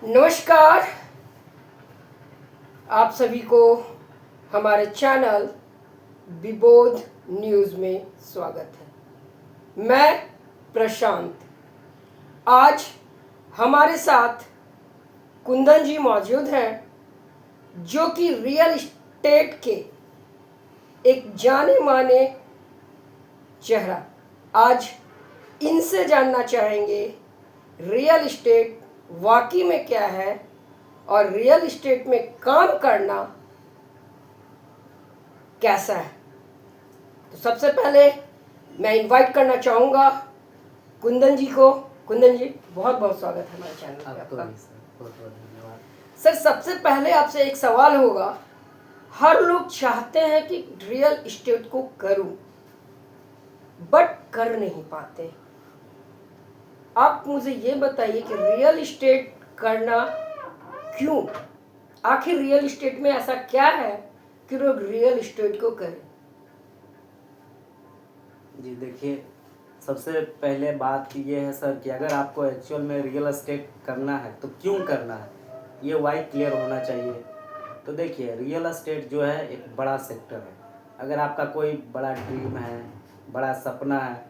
नमस्कार। आप सभी को हमारे चैनल विबोध न्यूज़ में स्वागत है। मैं प्रशांत। आज हमारे साथ कुंदन जी मौजूद हैं, जो कि रियल एस्टेट के एक जाने माने चेहरा। आज इनसे जानना चाहेंगे रियल एस्टेट वाकई में क्या है और रियल एस्टेट में काम करना कैसा है। तो सबसे पहले मैं इनवाइट करना चाहूँगा कुंदन जी को। कुंदन जी, बहुत बहुत स्वागत है हमारे चैनल पे आपका। बहुत बहुत धन्यवाद सर, सबसे पहले आपसे एक सवाल होगा। हर लोग चाहते हैं कि रियल एस्टेट को करूं, बट कर नहीं पाते। आप मुझे ये बताइए कि रियल एस्टेट करना क्यों? आखिर रियल एस्टेट में ऐसा क्या है कि लोग रियल एस्टेट को करें? जी, देखिए, सबसे पहले बात ये है सर कि अगर आपको एक्चुअल में रियल एस्टेट करना है तो क्यों करना है, ये वाई क्लियर होना चाहिए। तो देखिए, रियल एस्टेट जो है एक बड़ा सेक्टर है। अगर आपका कोई बड़ा ड्रीम है, बड़ा सपना है,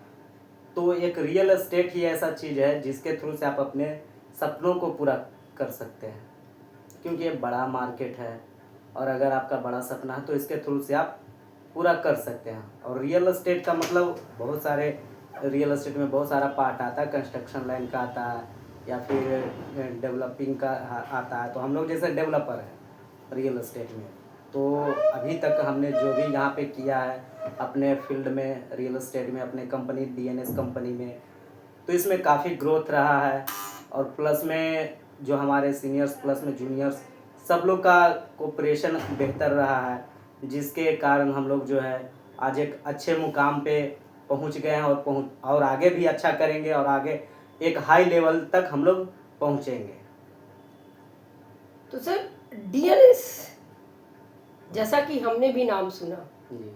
तो एक रियल एस्टेट ही ऐसा चीज़ है जिसके थ्रू से आप अपने सपनों को पूरा कर सकते हैं, क्योंकि ये बड़ा मार्केट है। और अगर आपका बड़ा सपना है तो इसके थ्रू से आप पूरा कर सकते हैं। और रियल एस्टेट का मतलब बहुत सारे, रियल एस्टेट में बहुत सारा पार्ट आता है। कंस्ट्रक्शन लाइन का आता है या फिर डेवलपिंग का आता है। तो हम लोग जैसे डेवलपर हैं रियल एस्टेट में, तो अभी तक हमने जो भी यहाँ पे किया है अपने फील्ड में, रियल एस्टेट में, अपने कंपनी DNS कंपनी में, तो इसमें काफ़ी ग्रोथ रहा है। और प्लस में जो हमारे सीनियर्स प्लस में जूनियर्स, सब लोग का कोऑपरेशन बेहतर रहा है, जिसके कारण हम लोग जो है आज एक अच्छे मुकाम पे पहुंच गए हैं और आगे भी अच्छा करेंगे और आगे एक हाई लेवल तक हम लोग पहुंचेंगे। तो सर, डीएनएस जैसा कि हमने भी नाम सुना, जी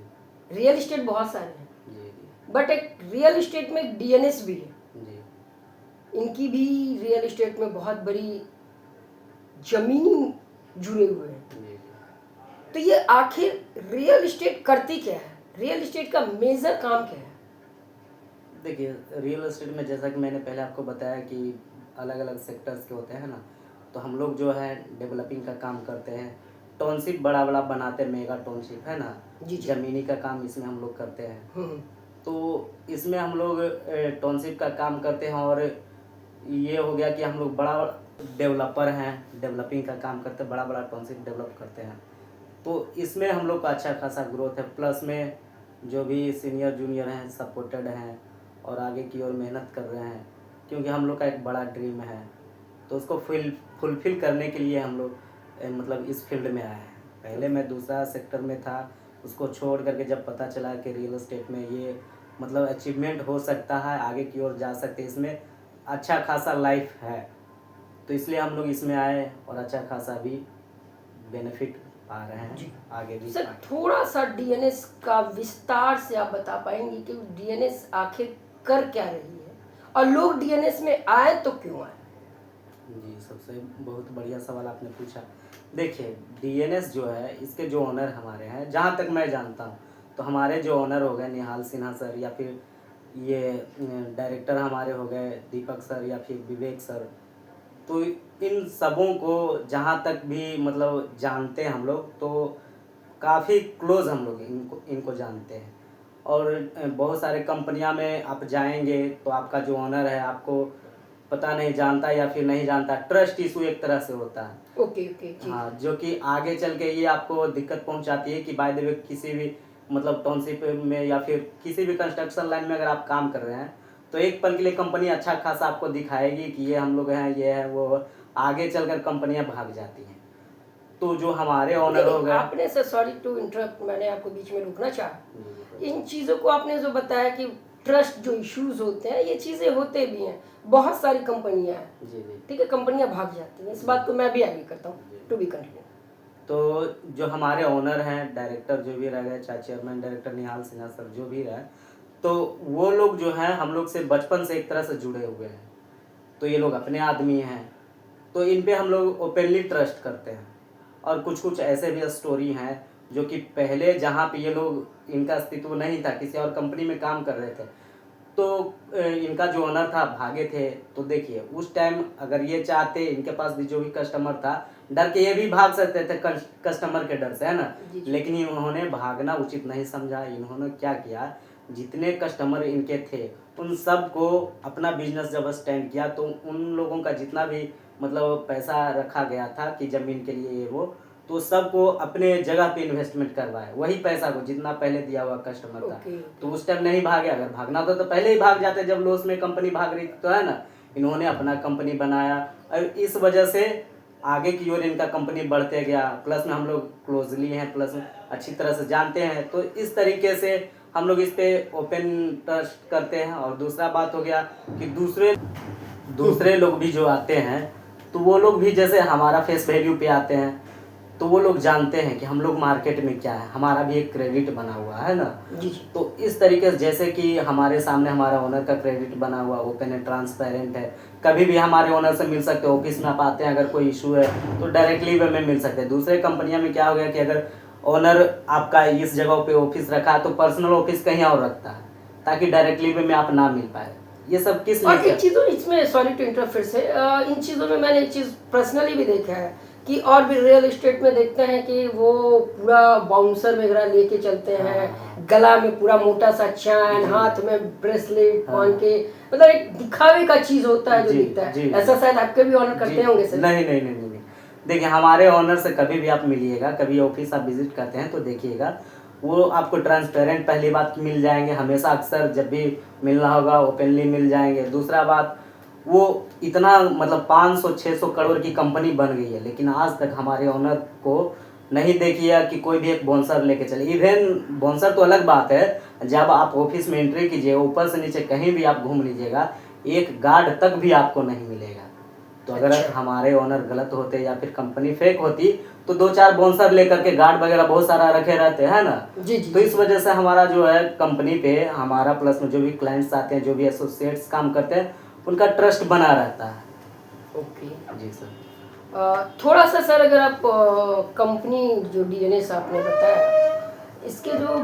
रियल एस्टेट बहुत सारे हैं, जी जी बट एक रियल एस्टेट में एक डीएनएस भी है। जी इनकी भी रियल एस्टेट में बहुत बड़ी जमीन जुड़े हुए हैं। जी। तो ये आखिर रियल एस्टेट करती क्या है? रियल एस्टेट का मेजर काम क्या है? देखिए, रियल एस्टेट में जैसा कि मैंने पहले आपको बताया कि अलग अलग सेक्टर्स के होते हैं ना, तो हम लोग जो है डेवलपिंग का काम करते हैं। टाउनशिप बड़ा बड़ा बनाते हैं, मेगा टाउनशिप है ना, जी जी। ज़मीनी का काम इसमें हम लोग करते हैं। हम्म। तो इसमें हम लोग टाउनशिप का काम करते हैं। और ये हो गया कि हम लोग बड़ा डेवलपर हैं, डेवलपिंग का काम करते हैं, बड़ा बड़ा टाउनशिप डेवलप करते हैं। तो इसमें हम लोग का अच्छा खासा ग्रोथ है। प्लस में जो भी सीनियर जूनियर हैं सपोर्टेड हैं और आगे की ओर मेहनत कर रहे हैं, क्योंकि हम लोग का एक बड़ा ड्रीम है। तो उसको फुलफिल करने के लिए हम लोग मतलब इस फील्ड में आए हैं। पहले मैं दूसरा सेक्टर में था, उसको छोड़ करके जब पता चला कि रियल एस्टेट में ये मतलब अचीवमेंट हो सकता है, आगे की ओर जा सकते हैं, इसमें अच्छा खासा लाइफ है, तो इसलिए हम लोग इसमें आए और अच्छा खासा भी बेनिफिट पा रहे हैं। जी। आगे भी सर, थोड़ा सा डीएनएस का विस्तार से आप बता पाएंगे कि डीएनएस आखिर कर क्या रही है और लोग डीएनएस में आए तो क्यों आए? जी, सबसे बहुत बढ़िया सवाल आपने पूछा। देखिए, DNS जो है, इसके जो ओनर हमारे हैं, जहाँ तक मैं जानता हूँ, तो हमारे जो ओनर हो गए निहाल सिन्हा सर, या फिर ये डायरेक्टर हमारे हो गए दीपक सर या फिर विवेक सर, तो इन सबों को जहाँ तक भी मतलब जानते हैं हम लोग, तो काफ़ी क्लोज हम लोग इनको इनको जानते हैं। और बहुत सारे कंपनियां में आप जाएंगे तो आपका जो ओनर है आपको पता नहीं जानता या फिर नहीं जानता, ट्रस्ट इशू एक तरह से होता है। ओके ओके जी। हाँ, जो कि आगे चल के ये आपको दिक्कत पहुंचाती है कि बाय द वे किसी भी मतलब टाउनशिप में या फिर किसी भी कंस्ट्रक्शन लाइन में अगर आप काम कर रहे हैं, तो एक पल के लिए कंपनी अच्छा खासा आपको दिखाएगी कि ये हम लोग हैं, ये है वो है। आगे चलकर कंपनियां भाग जाती हैं। तो जो हमारे ओनर हो गए, आपने सर, सॉरी टू इंटरप्ट, मैंने आपको बीच में रोकना चाहा। इन चीज़ों को आपने जो बताया कि ट्रस्ट जो इश्यूज होते हैं, ये चीज़ें होते भी हैं। बहुत सारी कंपनियां हैं, जी जी ठीक है, कंपनियां भाग जाती हैं, इस बात को मैं भी आगे करता हूँ। To be continue. तो जो हमारे ओनर हैं, डायरेक्टर जो भी रह गए, चाहे चेयरमैन डायरेक्टर निहाल सिन्हा सर जो भी रहे, तो वो लोग जो हैं हम लोग से बचपन से एक तरह से जुड़े हुए हैं। तो ये लोग अपने आदमी हैं। तो इन पे हम लोग ओपनली ट्रस्ट करते हैं। और कुछ कुछ ऐसे भी स्टोरी हैं जो कि पहले जहाँ पे ये लोग इनका अस्तित्व नहीं था, किसी और कंपनी में काम कर रहे थे, तो इनका जो ओनर था भागे थे। तो देखिए उस टाइम अगर ये चाहते, इनके पास भी जो भी कस्टमर था डर के ये भी भाग सकते थे कस्टमर के डर से, है ना। जी। लेकिन इन्होंने भागना उचित नहीं समझा। इन्होंने क्या किया, जितने कस्टमर इनके थे उन सब को अपना बिजनेस जब स्टैंड किया, तो उन लोगों का जितना भी मतलब पैसा रखा गया था कि ज़मीन के लिए ये वो, तो सबको अपने जगह पे इन्वेस्टमेंट करवाए, वही पैसा को जितना पहले दिया हुआ कस्टमर था। ओके। तो उस टाइम नहीं भागे। अगर भागना होता तो पहले ही भाग जाते जब लॉस में कंपनी भाग रही थी, तो है ना। इन्होंने अपना कंपनी बनाया और इस वजह से आगे की ओर इनका कंपनी बढ़ते गया। प्लस में हम लोग क्लोजली हैं, प्लस में अच्छी तरह से जानते हैं, तो इस तरीके से हम लोग इस पे ओपन ट्रस्ट करते हैं। और दूसरा बात हो गया कि दूसरे लोग भी जो आते हैं, तो वो लोग भी जैसे हमारा फेस वैल्यू पे आते हैं, तो वो लोग जानते हैं कि हम लोग मार्केट में क्या है, हमारा भी एक क्रेडिट बना हुआ है ना। जी। तो इस तरीके से जैसे कि हमारे सामने हमारा ओनर का क्रेडिट बना हुआ, ओपन है, ट्रांसपेरेंट है, कभी भी हमारे ओनर से मिल सकते हैं। ऑफिस में आप आते हैं, अगर कोई इशू है तो डायरेक्टली वे में मिल सकते हैं। दूसरे कंपनियां में क्या हो गया कि अगर ओनर आपका इस जगह पे ऑफिस रखा है तो पर्सनल ऑफिस कहीं और रखता है, ताकि डायरेक्टली वे में आप ना मिल पाए। ये सब किस और लिए एक चीज़ों इसमें, सॉरी टू इंटरफेयर से, इन चीज़ों में मैंने एक चीज़ पर्सनली भी देखा है कि और भी रियल एस्टेट में देखते हैं कि वो पूरा बाउंसर वगैरह लेके चलते हैं, हाँ। गला में पूरा मोटा सा चैन, हाथ में ब्रेसलेट हाँ। पहन के, मतलब एक दिखावे का चीज़ होता है जो जी, दिखता है। जी। ऐसा शायद आपके भी ऑनर करते जी, होंगे सर? नहीं नहीं नहीं नहीं नहीं। देखिए हमारे ओनर से कभी भी आप मिलिएगा, कभी ऑफिस आप विजिट करते हैं तो देखिएगा, वो आपको ट्रांसपेरेंट पहली बात मिल जाएंगे हमेशा। अक्सर जब भी मिलना होगा ओपनली मिल जाएंगे। दूसरा बात, वो इतना मतलब 500-600 करोड़ की कंपनी बन गई है, लेकिन आज तक हमारे ओनर को नहीं देखिए कि कोई भी एक बोनसर लेके चले। इवन बोनसर तो अलग बात है, जब आप ऑफिस में एंट्री कीजिए ऊपर से नीचे कहीं भी आप घूम लीजिएगा, एक गार्ड तक भी आपको नहीं मिलेगा। तो अगर अच्छा। हमारे ओनर गलत होते या फिर कंपनी फेक होती तो 2-4 बोनसर लेकर के गार्ड वगैरह बहुत सारा रखे रहते हैं ना। जी जी। तो इस वजह से हमारा जो है कंपनी पे हमारा, प्लस में जो भी क्लाइंट्स आते हैं, जो भी एसोसिएट्स काम करते हैं, उनका ट्रस्ट बना रहता है। ओके। जी सर। थोड़ा सा सर, अगर आप कंपनी जो डीएनएस आपने बताया, इसके जो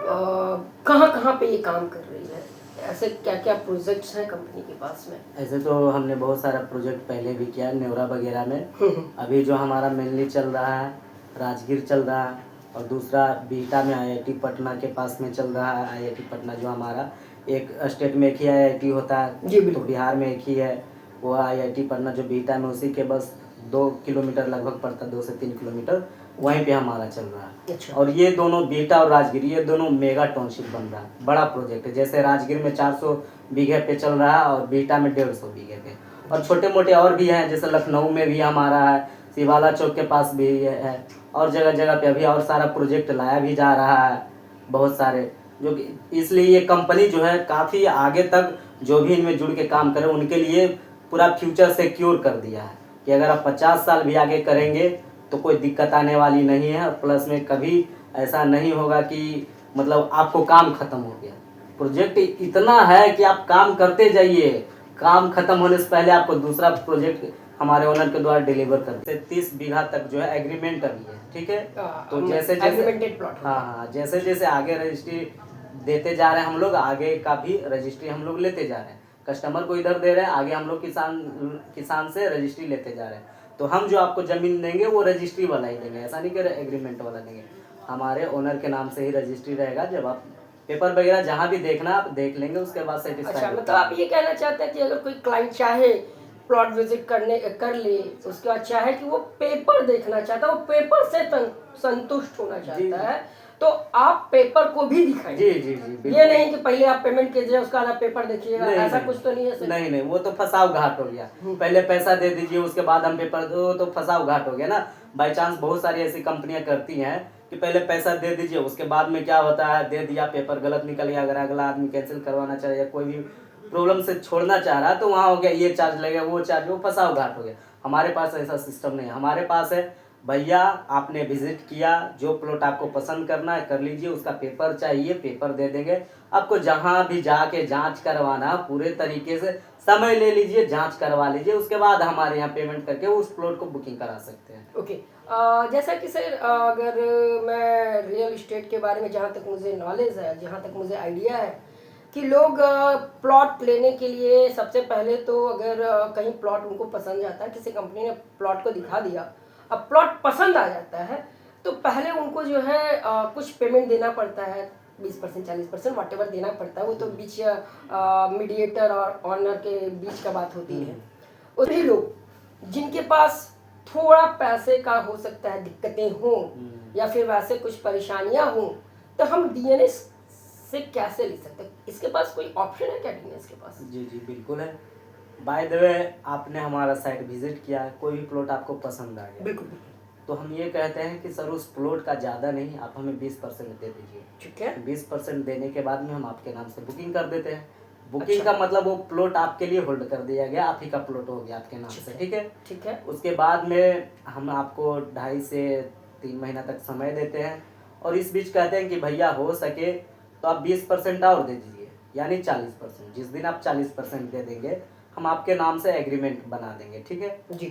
कहाँ कहाँ पे ये काम कर रही है, ऐसे क्या क्या प्रोजेक्ट्स हैं कंपनी के पास में? ऐसे तो हमने बहुत सारा प्रोजेक्ट पहले भी किया है नेवरा वगैरह में। अभी जो हमारा मेनली चल रहा है राजगीर चल रहा है, और दूसरा बीटा में आईआईटी पटना के पास में चल रहा है। आईआईटी पटना जो हमारा एक स्टेट में एक ही आईआईटी होता है, जी तो बिल्कुल। बिहार में एक ही है वो आईआईटी पटना। जो बीटा में उसी के बस 2 किलोमीटर लगभग पड़ता है, 2 से 3 किलोमीटर, वहीं पे हमारा चल रहा है। अच्छा। और ये दोनों बीटा और राजगीर, ये दोनों मेगा टाउनशिप बन रहा है, बड़ा प्रोजेक्ट है। जैसे राजगीर में 400 बीघे पे चल रहा है और बीटा में 150 बीघे पे। और छोटे मोटे और भी हैं, जैसे लखनऊ में भी हमारा है, शिवाला चौक के पास भी है, और जगह जगह पे अभी और सारा प्रोजेक्ट लाया भी जा रहा है बहुत सारे। जो कि इसलिए ये कंपनी जो है काफ़ी आगे तक जो भी इनमें जुड़ के काम करें उनके लिए पूरा फ्यूचर सिक्योर कर दिया है कि अगर आप 50 साल भी आगे करेंगे तो कोई दिक्कत आने वाली नहीं है। प्लस में कभी ऐसा नहीं होगा कि मतलब आपको काम खत्म हो गया। प्रोजेक्ट इतना है कि आप काम करते जाइए, काम खत्म होने से पहले आपको दूसरा प्रोजेक्ट हमारे ओनर के द्वारा डिलीवर करते हैं। 30 बीघा तक जो है एग्रीमेंट अभी है, ठीक है। तो जैसे जैसे एग्रीमेंटेड प्लॉट। हाँ, जैसे जैसे आगे रजिस्ट्री देते जा रहे हैं हम लोग, आगे का भी रजिस्ट्री हम लोग लेते जा रहे हैं। कस्टमर को इधर दे रहे हैं, आगे हम लोग किसान से रजिस्ट्री लेते जा रहे हैं। तो हम जो आपको ज़मीन देंगे वो रजिस्ट्री वाला ही देंगे, ऐसा नहीं कि एग्रीमेंट वाला देंगे। हमारे ओनर के नाम से ही रजिस्ट्री रहेगा। जब आप पेपर वगैरह जहाँ भी देखना आप देख लेंगे, उसके बाद अच्छा, सेटिस्फाइड। मतलब आप ये कहना चाहते हैं कि अगर कोई क्लाइंट चाहे प्लॉट विजिट कर ले, उसके बाद चाहे कि वो पेपर देखना चाहता है, वो पेपर से संतुष्ट होना चाहता है, तो आप पेपर को भी दिखाएंगे? जी जी जी, ये नहीं कि पहले आप पेमेंट कीजिए उसका आधा पेपर देखिएगा, ऐसा कुछ तो नहीं है सर? नहीं नहीं, वो तो फंसाव घाट हो गया। पहले पैसा दे दीजिए उसके बाद हम पेपर दो, तो फंसाव घाट हो गया ना। बाई चांस बहुत सारी ऐसी कंपनियां करती हैं कि पहले पैसा दे दीजिए, उसके बाद में क्या होता है, दे दिया पेपर गलत निकल गया, अगर अगला आदमी कैंसिल करवाना चाहे या कोई भी प्रॉब्लम से छोड़ना चाह रहा तो वहाँ हो गया ये चार्ज लगेगा वो चार्ज, वो फंसाव घाट हो गया। हमारे पास ऐसा सिस्टम नहीं है। हमारे पास है भैया आपने विजिट किया, जो प्लॉट आपको पसंद करना है कर लीजिए, उसका पेपर चाहिए पेपर दे देंगे आपको। जहाँ भी जाके जांच करवाना पूरे तरीके से समय ले लीजिए, जांच करवा लीजिए, उसके बाद हमारे यहाँ पेमेंट करके उस प्लॉट को बुकिंग करा सकते हैं। ओके। जैसा कि सर, अगर मैं रियल इस्टेट के बारे में जहाँ तक मुझे नॉलेज है, जहाँ तक मुझे आइडिया है कि लोग प्लॉट लेने के लिए सबसे पहले तो अगर कहीं प्लॉट उनको पसंद जाता है, किसी कंपनी ने प्लॉट को दिखा दिया, अब प्लॉट पसंद आ जाता है, तो पहले उनको जो है कुछ पेमेंट देना पड़ता है, 20% 40% वॉट एवर देना पड़ता है। वो तो बीच मीडिएटर और ऑनर के बीच का बात होती है। और भी लोग जिनके पास थोड़ा पैसे का हो सकता है दिक्कतें हों या फिर वैसे कुछ परेशानियां हों, तो हम डीएनएस से कैसे ले सकते हैं? इसके पास कोई ऑप्शन है क्या डीएनएस के पास? जी जी बिल्कुल है। बाय द वे, आपने हमारा साइट विजिट किया है, कोई भी प्लॉट आपको पसंद आ गया, बिल्कुल। तो हम ये कहते हैं कि सर उस प्लॉट का ज़्यादा नहीं, आप हमें 20% दे दीजिए। ठीक है। 20% देने के बाद में हम आपके नाम से बुकिंग कर देते हैं। बुकिंग अच्छा। का मतलब वो प्लॉट आपके लिए होल्ड कर दिया गया, आप ही का प्लॉट हो गया आपके नाम से, ठीक है। ठीक है। उसके बाद में हम आपको 2.5 से 3 महीना तक समय देते हैं, और इस बीच कहते हैं कि भैया हो सके तो आप 20% और दे दीजिए, यानी 40%। जिस दिन आप 40% दे देंगे, हम आपके नाम से एग्रीमेंट बना देंगे, ठीक है जी।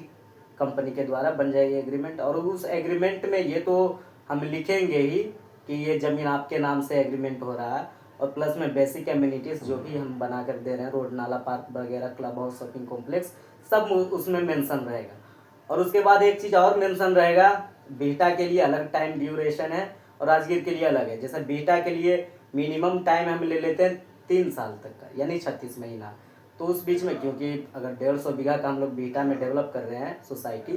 कंपनी के द्वारा बन जाएगी एग्रीमेंट। और उस एग्रीमेंट में ये तो हम लिखेंगे ही कि ये ज़मीन आपके नाम से एग्रीमेंट हो रहा है, और प्लस में बेसिक एमिनिटीज़ जो भी हम बना कर दे रहे हैं, रोड, नाला, पार्क वगैरह, क्लब हाउस, शॉपिंग कॉम्प्लेक्स, सब उसमें मेंशन रहेगा। और उसके बाद एक चीज़ और मेंशन रहेगा, बीटा के लिए अलग टाइम ड्यूरेशन है और राजगीर के लिए अलग है। जैसे बीटा के लिए मिनिमम टाइम हम ले लेते हैं 3 साल तक का, यानी 36 महीना। तो उस बीच में, क्योंकि अगर 150 बीघा का हम लोग बीटा में डेवलप कर रहे हैं सोसाइटी,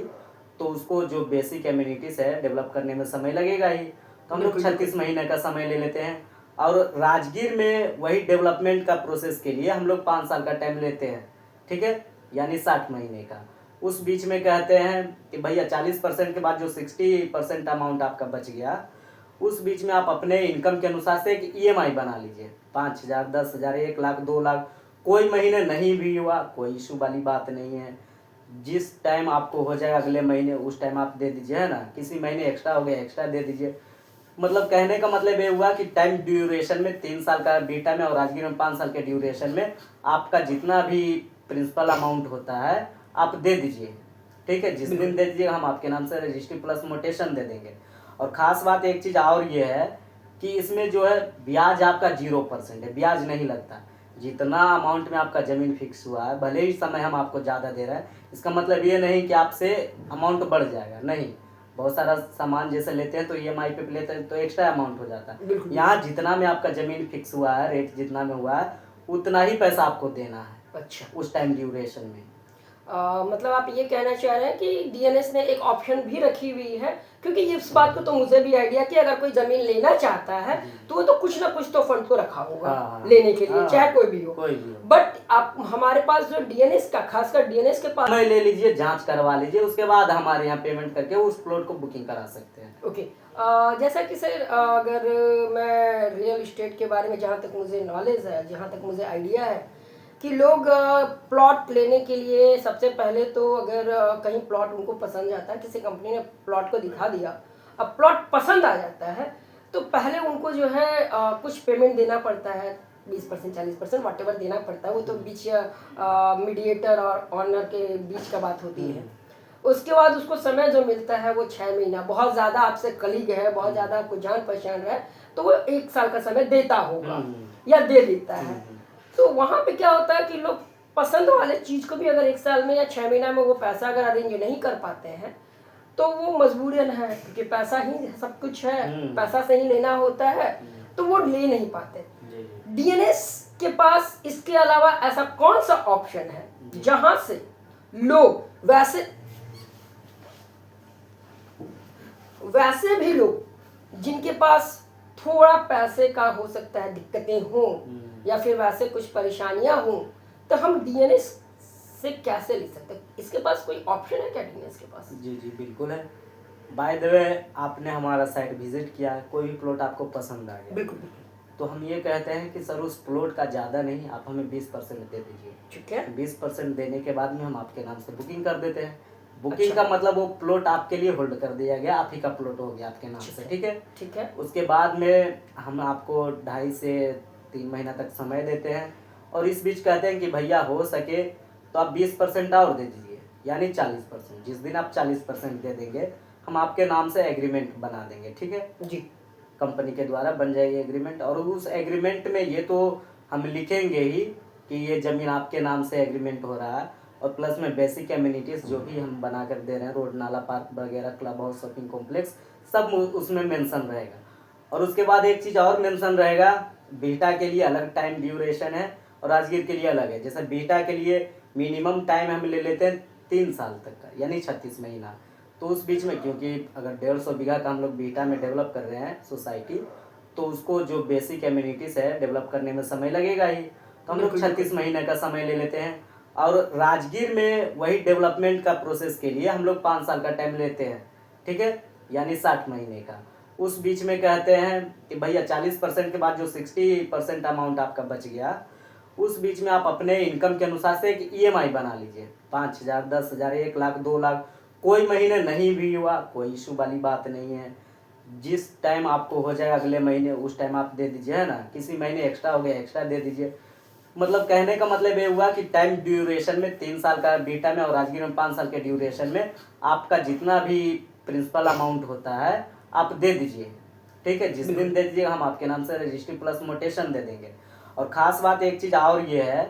तो उसको जो बेसिक एमिनिटीज़ है डेवलप करने में समय लगेगा ही, तो हम लोग 36 महीने का समय ले लेते हैं। और राजगीर में वही डेवलपमेंट का प्रोसेस के लिए हम लोग 5 साल का टाइम लेते हैं, ठीक है, यानी 60 महीने का। उस बीच में कहते हैं कि भैया 40% के बाद जो 60% अमाउंट आपका बच गया, उस बीच में आप अपने इनकम के अनुसार से एक ईएमआई बना लीजिए, 5,000, 10,000, 1 लाख, 2 लाख, कोई महीने नहीं भी हुआ कोई इशू वाली बात नहीं है। जिस टाइम आपको हो जाएगा अगले महीने, उस टाइम आप दे दीजिए, है ना। किसी महीने एक्स्ट्रा हो गया, एक्स्ट्रा दे दीजिए। मतलब कहने का मतलब ये हुआ कि टाइम ड्यूरेशन में 3 साल का बीटा में और राजगीर में 5 साल के ड्यूरेशन में आपका जितना भी प्रिंसिपल अमाउंट होता है आप दे दीजिए, ठीक है। जिस दिन दे दीजिए हम आपके नाम से रजिस्ट्री प्लस मोटेशन दे देंगे। और ख़ास बात एक चीज़ और ये है कि इसमें जो है ब्याज आपका 0% है, ब्याज नहीं लगता। जितना अमाउंट में आपका ज़मीन फिक्स हुआ है, भले ही समय हम आपको ज़्यादा दे रहे हैं, इसका मतलब ये नहीं कि आपसे अमाउंट बढ़ जाएगा, नहीं। बहुत सारा सामान जैसे लेते हैं तो ईएमआई पे लेते हैं तो एक्स्ट्रा अमाउंट हो जाता है। यहाँ जितना में आपका ज़मीन फिक्स हुआ है, रेट जितना में हुआ है, उतना ही पैसा आपको देना है। अच्छा। उस टाइम ड्यूरेशन में। मतलब आप ये कहना चाह रहे हैं कि डीएनएस ने एक ऑप्शन भी रखी हुई है, क्योंकि इस बात को तो मुझे भी आइडिया कि अगर कोई जमीन लेना चाहता है तो वो तो कुछ ना कुछ तो फंड तो रखा होगा लेने के लिए, चाहे कोई भी हो। बट आप हमारे पास जो डीएनएस का, खासकर डीएनएस के पास, समय ले लीजिए, जांच करवा लीजिए, उसके बाद हमारे यहाँ पेमेंट करके उस प्लॉट को बुकिंग करा सकते हैं। ओके। जैसा कि सर, अगर मैं रियल इस्टेट के बारे में जहाँ तक मुझे नॉलेज है, जहाँ तक मुझे आइडिया है कि लोग प्लॉट लेने के लिए सबसे पहले तो अगर कहीं प्लॉट उनको पसंद जाता है, किसी कंपनी ने प्लॉट को दिखा दिया, अब प्लॉट पसंद आ जाता है, तो पहले उनको जो है कुछ पेमेंट देना पड़ता है, 20% 40% वॉट एवर देना पड़ता है। वो तो बीच मीडिएटर और ऑनर के बीच का बात होती है। उसके बाद उसको समय जो मिलता है वो 6 महीना, बहुत ज़्यादा आपसे कलीग है, बहुत ज़्यादा आपको जान पहचान है, तो वो 1 साल का समय देता होगा या दे देता है। तो वहाँ पे क्या होता है कि लोग पसंद वाले चीज़ को भी अगर 1 साल में या 6 महीना में वो पैसा अगर अरेंज नहीं कर पाते हैं, तो वो मजबूरन है, क्योंकि पैसा ही सब कुछ है, पैसा से ही लेना होता है, तो वो ले नहीं पाते। डीएनएस के पास इसके अलावा ऐसा कौन सा ऑप्शन है जहां से लोग वैसे भी लोग जिनके पास थोड़ा पैसे का हो सकता है दिक्कतें हों या फिर वैसे कुछ परेशानियां हों, तो हम डीएनएस से कैसे ले सकते हैं? इसके पास कोई ऑप्शन है क्या डीएनएस के पास? जी जी बिल्कुल है। बाय द वे, आपने हमारा साइट विजिट किया है, कोई भी प्लॉट आपको पसंद आ गया, बिल्कुल, तो हम ये कहते हैं कि सर उस प्लॉट का ज़्यादा नहीं, आप हमें 20% दे दीजिए। ठीक है। 20% देने के बाद में हम आपके नाम से बुकिंग कर देते हैं। बुकिंग का मतलब वो प्लॉट आपके लिए होल्ड कर दिया गया, आप ही का प्लॉट हो गया आपके नाम से, ठीक है। ठीक है। उसके बाद में हम आपको 2.5 से 3 महीना तक समय देते हैं, और इस बीच कहते हैं कि भैया हो सके तो आप 20% और दे दीजिए, यानी 40%। जिस दिन आप 40% दे देंगे हम आपके नाम से एग्रीमेंट बना देंगे, ठीक है जी। कंपनी के द्वारा बन जाएगी एग्रीमेंट। और उस एग्रीमेंट में ये तो हम लिखेंगे ही कि ये ज़मीन आपके नाम से एग्रीमेंट हो रहा है, और प्लस में बेसिक एमिनिटीज़ जो भी हम बना कर दे रहे हैं, रोड, नाला, पार्क वगैरह, क्लब हाउस, शॉपिंग कॉम्प्लेक्स, सब उसमें मेंशन रहेगा। और उसके बाद एक चीज़ और मेंशन रहेगा, बीटा के लिए अलग टाइम ड्यूरेशन है और राजगीर के लिए अलग है। जैसे बीटा के लिए मिनिमम टाइम हम ले लेते हैं 3 साल तक का, यानी 36 महीना। तो उस बीच में, क्योंकि अगर 150 बीघा का हम लोग बीटा में डेवलप कर रहे हैं सोसाइटी, तो उसको जो बेसिक एमिनिटीज़ है डेवलप करने में समय लगेगा ही, तो हम लोग 36 महीने का समय ले लेते हैं। और राजगीर में वही डेवलपमेंट का प्रोसेस के लिए हम लोग 5 साल का टाइम लेते हैं, ठीक है, यानी 60 महीने का। उस बीच में कहते हैं कि भैया 40% के बाद जो 60% अमाउंट आपका बच गया, उस बीच में आप अपने इनकम के अनुसार से एक EMI बना लीजिए, 5,000, 10,000, 1 लाख, 2 लाख, कोई महीने नहीं भी हुआ कोई इशू वाली बात नहीं है। जिस टाइम आपको हो जाए अगले महीने उस टाइम आप दे दीजिए, है ना। किसी महीने एक्स्ट्रा हो गया एक्स्ट्रा दे दीजिए। मतलब कहने का मतलब ये हुआ कि टाइम ड्यूरेशन में 3 साल का बीटा में और राजगीर में 5 साल के ड्यूरेशन में आपका जितना भी प्रिंसिपल अमाउंट होता है आप दे दीजिए, ठीक है। जिस दिन दे दीजिएगा हम आपके नाम से रजिस्ट्री प्लस मोटेशन दे देंगे। और ख़ास बात एक चीज़ और ये है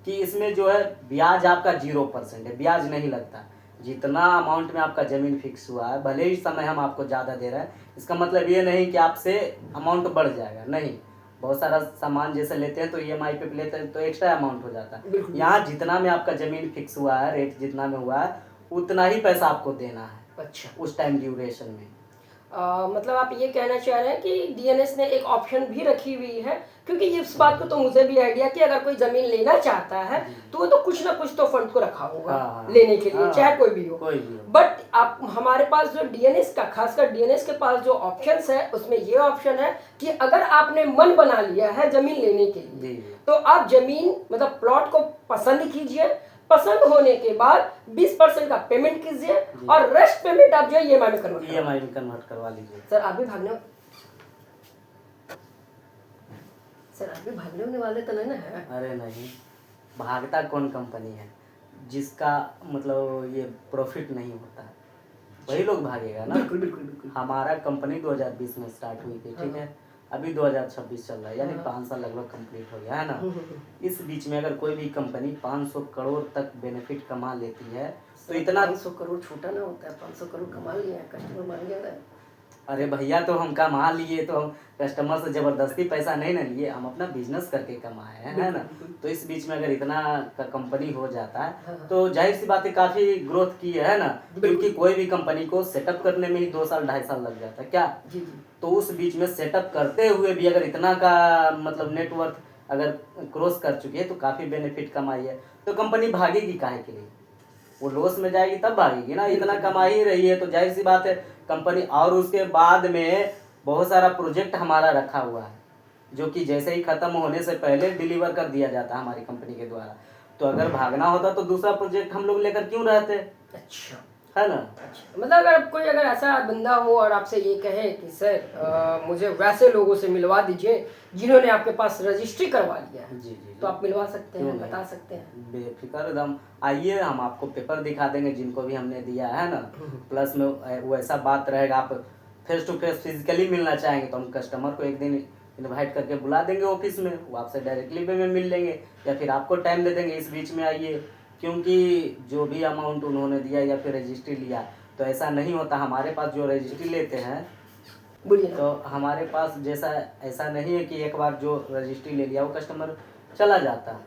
कि इसमें जो है ब्याज आपका 0% है, ब्याज नहीं लगता। जितना अमाउंट में आपका ज़मीन फिक्स हुआ है, भले ही समय हम आपको ज़्यादा दे रहे हैं, इसका मतलब ये नहीं कि आपसे अमाउंट बढ़ जाएगा, नहीं। बहुत सारा सामान जैसे लेते हैं तो EMI पे लेते हैं तो एक्स्ट्रा अमाउंट हो जाता है। यहाँ जितना में आपका ज़मीन फिक्स हुआ है, रेट जितना में हुआ है, उतना ही पैसा आपको देना है अच्छा। उस टाइम ड्यूरेशन में। मतलब आप ये कहना चाह रहे हैं कि DNS ने एक ऑप्शन भी रखी हुई है, क्योंकि ये इस बात को तो मुझे भी आइडिया कि अगर कोई जमीन लेना चाहता है तो वो तो कुछ ना कुछ तो फंड को रखा होगा लेने के लिए, चाहे कोई भी हो। बट आप हमारे पास जो DNS का, खासकर DNS के पास जो ऑप्शंस है उसमें ये ऑप्शन है कि अगर आपने मन बना लिया है जमीन लेने के लिए तो आप जमीन मतलब प्लॉट को पसंद कीजिए, पसंद होने के बाद 20% का पेमेंट कीजिए और रेस्ट पेमेंट आप जो है EMI में कन्वर्ट करवा लीजिए। सर आप भी भागने होने वाले तो नहीं ना है? अरे नहीं, भागता कौन कंपनी है जिसका मतलब ये प्रॉफिट नहीं होता है, वही लोग भागेगा ना। बिल्कुल। हमारा कंपनी 2020 में स्टार्ट हुई थी, ठीक है, अभी 2026 चल रहा है, यानी 5 साल लगभग कंप्लीट हो गया है ना। इस बीच में अगर कोई भी कंपनी 500 करोड़ तक बेनिफिट कमा लेती है तो इतना 500 करोड़ छोटा ना होता है, 500 करोड़ कमा लिया है, कस्टमर मान गया ना। अरे भैया तो हम कमा लिए तो हम कस्टमर से ज़बरदस्ती पैसा नहीं ना लिए, हम अपना बिजनेस करके कमाए हैं, है ना। तो इस बीच में अगर इतना का कंपनी हो जाता है तो जाहिर सी बात है काफ़ी ग्रोथ की है ना, क्योंकि कोई भी कंपनी को सेटअप करने में ही 2 साल 2.5 साल लग जाता है क्या। तो उस बीच में सेटअप करते हुए भी अगर इतना का मतलब नेटवर्थ अगर क्रॉस कर चुकी है तो काफ़ी बेनिफिट कमाई है, तो कंपनी भागेगी काहे के लिए, वो लॉस में जाएगी तब भागेगी ना। इतना कमा ही रही है तो जाहिर सी बात है कंपनी। और उसके बाद में बहुत सारा प्रोजेक्ट हमारा रखा हुआ है जो कि जैसे ही ख़त्म होने से पहले डिलीवर कर दिया जाता है हमारी कंपनी के द्वारा। तो अगर भागना होता तो दूसरा प्रोजेक्ट हम लोग लेकर क्यों रहते। अच्छा, है ना। अच्छा, मतलब अगर ऐसा बंदा हो और आपसे ये कहे कि सर मुझे वैसे लोगों से मिलवा दीजिए जिन्होंने आपके पास रजिस्ट्री करवा लिया है, जी, तो आप मिलवा सकते हैं, बता सकते हैं। बेफिक्र एकदम आइए, हम आपको पेपर दिखा देंगे जिनको भी हमने दिया है ना। प्लस में वो ऐसा बात रहेगा, आप फेस टू फेस फिजिकली मिलना चाहेंगे तो हम कस्टमर को एक दिन इनवाइट करके बुला देंगे ऑफिस में, वो आपसे डायरेक्टली में मिल लेंगे या फिर आपको टाइम दे देंगे इस बीच में आइए। क्योंकि जो भी अमाउंट उन्होंने दिया या फिर रजिस्ट्री लिया तो ऐसा नहीं होता, हमारे पास जो रजिस्ट्री लेते हैं तो हमारे पास जैसा ऐसा नहीं है कि एक बार जो रजिस्ट्री ले लिया वो कस्टमर चला जाता है,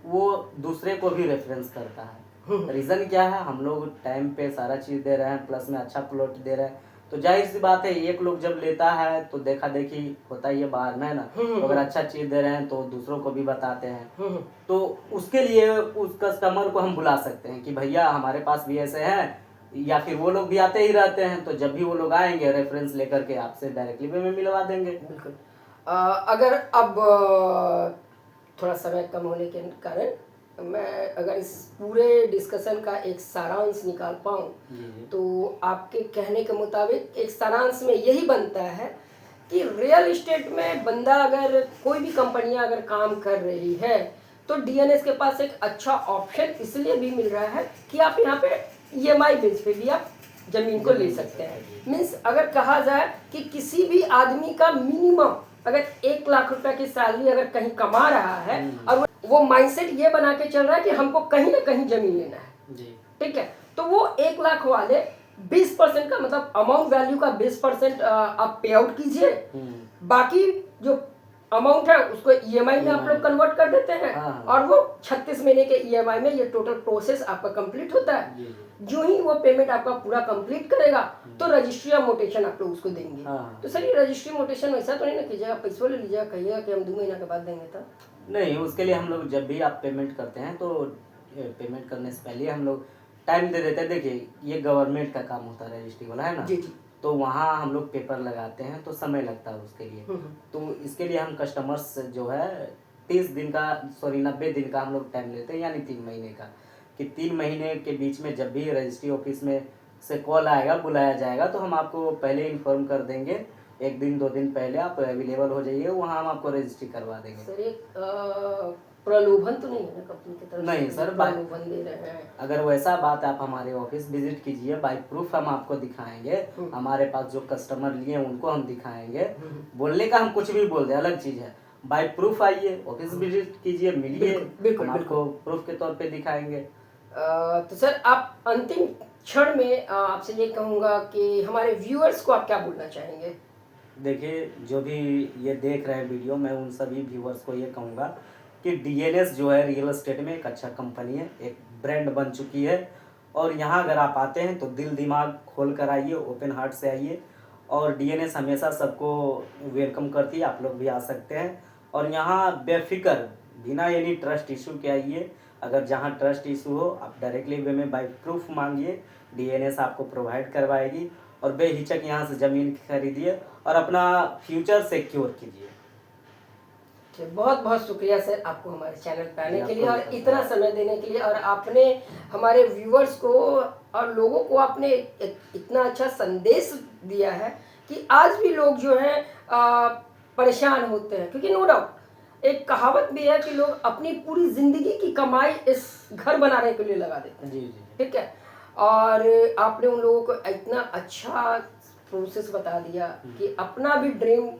वो दूसरे को भी रेफरेंस करता है। रीज़न क्या है, हम लोग टाइम पे सारा चीज़ दे रहे हैं, प्लस में अच्छा प्लॉट दे रहे हैं, तो जाहिर सी बात है एक लोग जब लेता है तो देखा देखी होता ही है बाहर में, है ना। तो अगर अच्छा चीज़ दे रहे हैं तो दूसरों को भी बताते हैं, तो उसके लिए उस कस्टमर को हम बुला सकते हैं कि भैया हमारे पास भी ऐसे हैं, या फिर वो लोग भी आते ही रहते हैं, तो जब भी वो लोग आएंगे रेफरेंस लेकर के आपसे डायरेक्टली में मिलवा देंगे। बिल्कुल। अगर अब थोड़ा समय कम होने के कारण मैं अगर इस पूरे डिस्कशन का एक सारांश निकाल पाऊँ तो आपके कहने के मुताबिक एक सारांश में यही बनता है कि रियल इस्टेट में बंदा अगर कोई भी कंपनियां अगर काम कर रही है तो डीएनएस के पास एक अच्छा ऑप्शन इसलिए भी मिल रहा है कि आप यहाँ पे ईएमआई बेस पे भी आप जमीन को ले सकते हैं। मीन्स अगर कहा जाए कि किसी भी आदमी का मिनिमम अगर 1 लाख रुपए की सैलरी अगर कहीं कमा रहा है और वो माइंडसेट ये बना के चल रहा है कि हमको कहीं ना कहीं जमीन लेना है, ठीक है, तो वो 1 लाख वाले 20% का मतलब अमाउंट वैल्यू का 20% आप पे आउट कीजिए, बाकी जो अमाउंट है उसको ईएमआई में आप लोग कन्वर्ट कर देते हैं और वो 36 महीने के ईएमआई में ये टोटल प्रोसेस आपका कंप्लीट होता है। जो ही वो पेमेंट आपका पूरा कंप्लीट करेगा तो रजिस्ट्री या मोटेशन आप लोग उसको देंगे। तो सर ये रजिस्ट्री मोटेशन वैसा तो नहीं ना कीजिएगा, पैसों ले लीजिएगा, कहिएगा कि हम 2 महीना के बाद देंगे तो नहीं, उसके लिए हम लोग जब भी आप पेमेंट करते हैं तो पेमेंट करने से पहले हम लोग टाइम दे देते हैं। देखिए ये गवर्नमेंट का काम होता है रजिस्ट्री वाला, है ना, जी। तो वहाँ हम लोग पेपर लगाते हैं तो समय लगता है उसके लिए। तो इसके लिए हम कस्टमर्स जो है 90 दिन का हम लोग टाइम लेते हैं, यानी 3 महीने का, कि 3 महीने के बीच में जब भी रजिस्ट्री ऑफिस में से कॉल आएगा, बुलाया जाएगा, तो हम आपको पहले इन्फॉर्म कर देंगे। 1 दिन 2 दिन पहले आप अवेलेबल हो जाइए, वहाँ हम आपको रजिस्ट्री करवा देंगे। सर एक प्रलोभन तो नहीं है ना कंपनी की तरफ नहीं से सर, प्रलोभन दे रहे हैं? अगर वैसा बात आप हमारे ऑफिस विजिट कीजिए, बाय प्रूफ हम आपको दिखाएंगे, हमारे पास जो कस्टमर लिए उनको हम दिखाएंगे। बोलने का हम कुछ भी बोल दें अलग चीज है, बाय प्रूफ आइए, ऑफिस विजिट कीजिए, मिलिए, हम आपको प्रूफ के तौर पे दिखाएंगे। तो सर आप अंतिम क्षण में आपसे ये कहूँगा कि हमारे व्यूअर्स को आप क्या बोलना चाहेंगे? देखिए जो भी ये देख रहे हैं वीडियो, मैं उन सभी व्यूअर्स को ये कहूँगा कि डीएनएस जो है रियल एस्टेट में एक अच्छा कंपनी है, एक ब्रांड बन चुकी है। और यहाँ अगर आप आते हैं तो दिल दिमाग खोल कर आइए, ओपन हार्ट से आइए, और डीएनएस हमेशा सबको वेलकम करती है, आप लोग भी आ सकते हैं। और यहाँ बेफिक्र बिना एनी ट्रस्ट इशू के आइए। अगर जहाँ ट्रस्ट इशू हो आप डायरेक्टली वे में बाय प्रूफ मांगिए, डीएनएस आपको प्रोवाइड करवाएगी, और बेहिचक यहाँ से ज़मीन खरीदिए और अपना फ्यूचर सिक्योर कीजिए। बहुत बहुत शुक्रिया सर आपको हमारे चैनल पे आने के लिए और इतना समय देने के लिए, और आपने हमारे व्यूअर्स को और लोगों को आपने इतना अच्छा संदेश दिया है कि आज भी लोग जो हैं परेशान होते हैं, क्योंकि नो डाउट एक कहावत भी है कि लोग अपनी पूरी जिंदगी की कमाई इस घर बनाने के लिए लगा देते हैं। जी। ठीक है, और आपने उन लोगों को इतना अच्छा प्रोसेस बता दिया कि अपना भी ड्रीम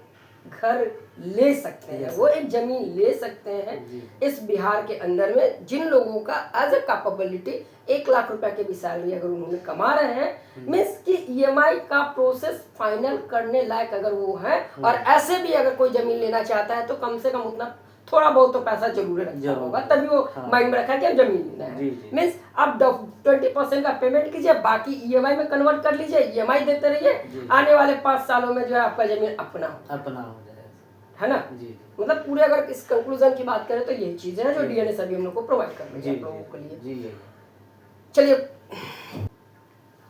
घर ले सकते हैं, वो एक जमीन ले सकते हैं इस बिहार के अंदर में। जिन लोगों का एज ए कैपेबिलिटी 1 लाख रुपए के भी सैलरी अगर उन्होंने कमा रहे हैं, मीन्स कि ईएमआई का प्रोसेस फाइनल करने लायक अगर वो है, और ऐसे भी अगर कोई जमीन लेना चाहता है तो कम से कम उतना थोड़ा बहुत तो पैसा जरूर रखना होगा, तभी वो माइंड में रखा कि हम जमीन लेना है। मीन्स आप 20% का पेमेंट कीजिए, बाकी ईएमआई में कन्वर्ट कर लीजिए, ईएमआई देते रहिए, आने वाले 5 सालों में जो है आपका जमीन अपना हो जाएगा, है ना। मतलब पूरे अगर इस कंक्लूजन की बात करें तो यही चीजें हैं जो डीएनएस अभी हम लोग को प्रोवाइड कर रही है आप लोगों के लिए। चलिए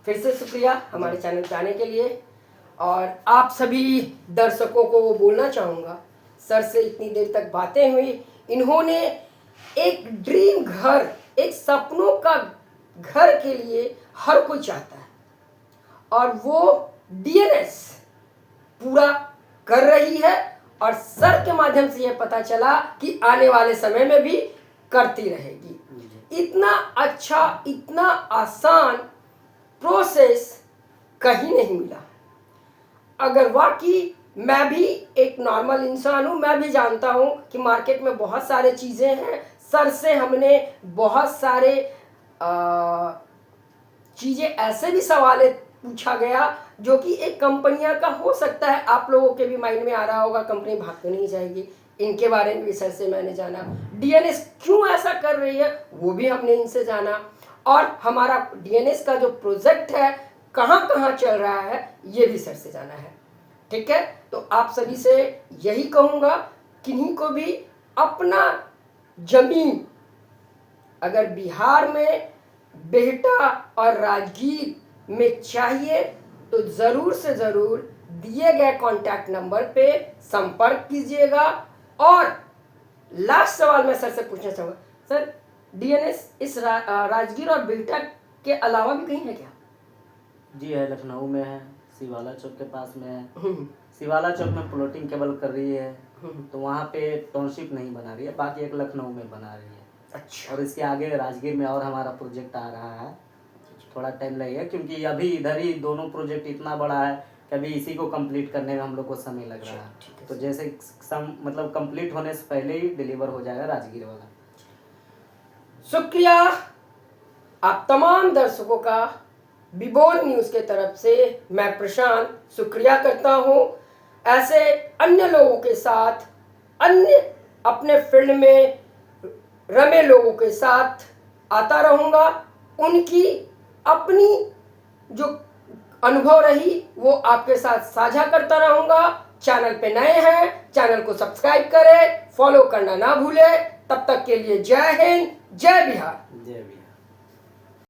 फिर से शुक्रिया हमारे चैनल पे आने के लिए, और आप सभी दर्शकों को वो बोलना चाहूँगा, सर से इतनी देर तक बातें हुई, इन्होंने एक ड्रीम घर, एक सपनों का घर के लिए हर कोई चाहता है, और वो डीएनएस पूरा कर रही है, और सर के माध्यम से यह पता चला कि आने वाले समय में भी करती रहेगी। इतना अच्छा, इतना आसान प्रोसेस कहीं नहीं मिला। अगर वाकई मैं भी एक नॉर्मल इंसान हूँ, मैं भी जानता हूँ कि मार्केट में बहुत सारे चीज़ें हैं, सर से हमने बहुत सारे चीज़ें ऐसे भी सवाल पूछा गया जो कि एक कंपनियां का हो सकता है आप लोगों के भी माइंड में आ रहा होगा, कंपनी भाग तो नहीं जाएगी, इनके बारे में भी सर से मैंने जाना, डीएनएस क्यों ऐसा कर रही है वो भी हमने इनसे जाना, और हमारा डीएनएस का जो प्रोजेक्ट है कहाँ कहाँ चल रहा है ये भी सर से जाना है। ठीक है, तो आप सभी से यही कहूँगा, किन्हीं को भी अपना जमीन अगर बिहार में बेहटा और राजगीर में चाहिए तो ज़रूर से ज़रूर दिए गए कॉन्टैक्ट नंबर पे संपर्क कीजिएगा। और लास्ट सवाल मैं सर से पूछना चाहूँगा, सर डीएनएस इस राजगीर और बेहटा के अलावा भी कहीं है क्या? जी है, लखनऊ में है, शिवाला चौक के पास में है। शिवाला चौक में प्लॉटिंग केवल कर रही है तो वहाँ पे टाउनशिप नहीं बना रही है, बाकी एक लखनऊ में बना रही है। अच्छा। और इसके आगे राजगीर में और हमारा प्रोजेक्ट आ रहा है, थोड़ा टाइम लगेगा क्योंकि अभी इधर ही दोनों प्रोजेक्ट इतना बड़ा है कि अभी इसी को कंप्लीट करने में हम लोग को समय लग रहा है। ठीक है तो जैसे मतलब कंप्लीट होने से पहले ही डिलीवर हो जाएगा राजगीर वाला। शुक्रिया आप तमाम दर्शकों का बिबोल न्यूज़ के तरफ से मैं प्रशांत शुक्रिया करता हूँ। ऐसे अन्य लोगों के साथ, अन्य अपने फील्ड में रमे लोगों के साथ आता रहूँगा। उनकी अपनी जो अनुभव रही वो आपके साथ साझा करता रहूँगा। चैनल पे नए हैं, चैनल को सब्सक्राइब करें, फॉलो करना ना भूलें। तब तक के लिए जय हिंद, जय बिहार।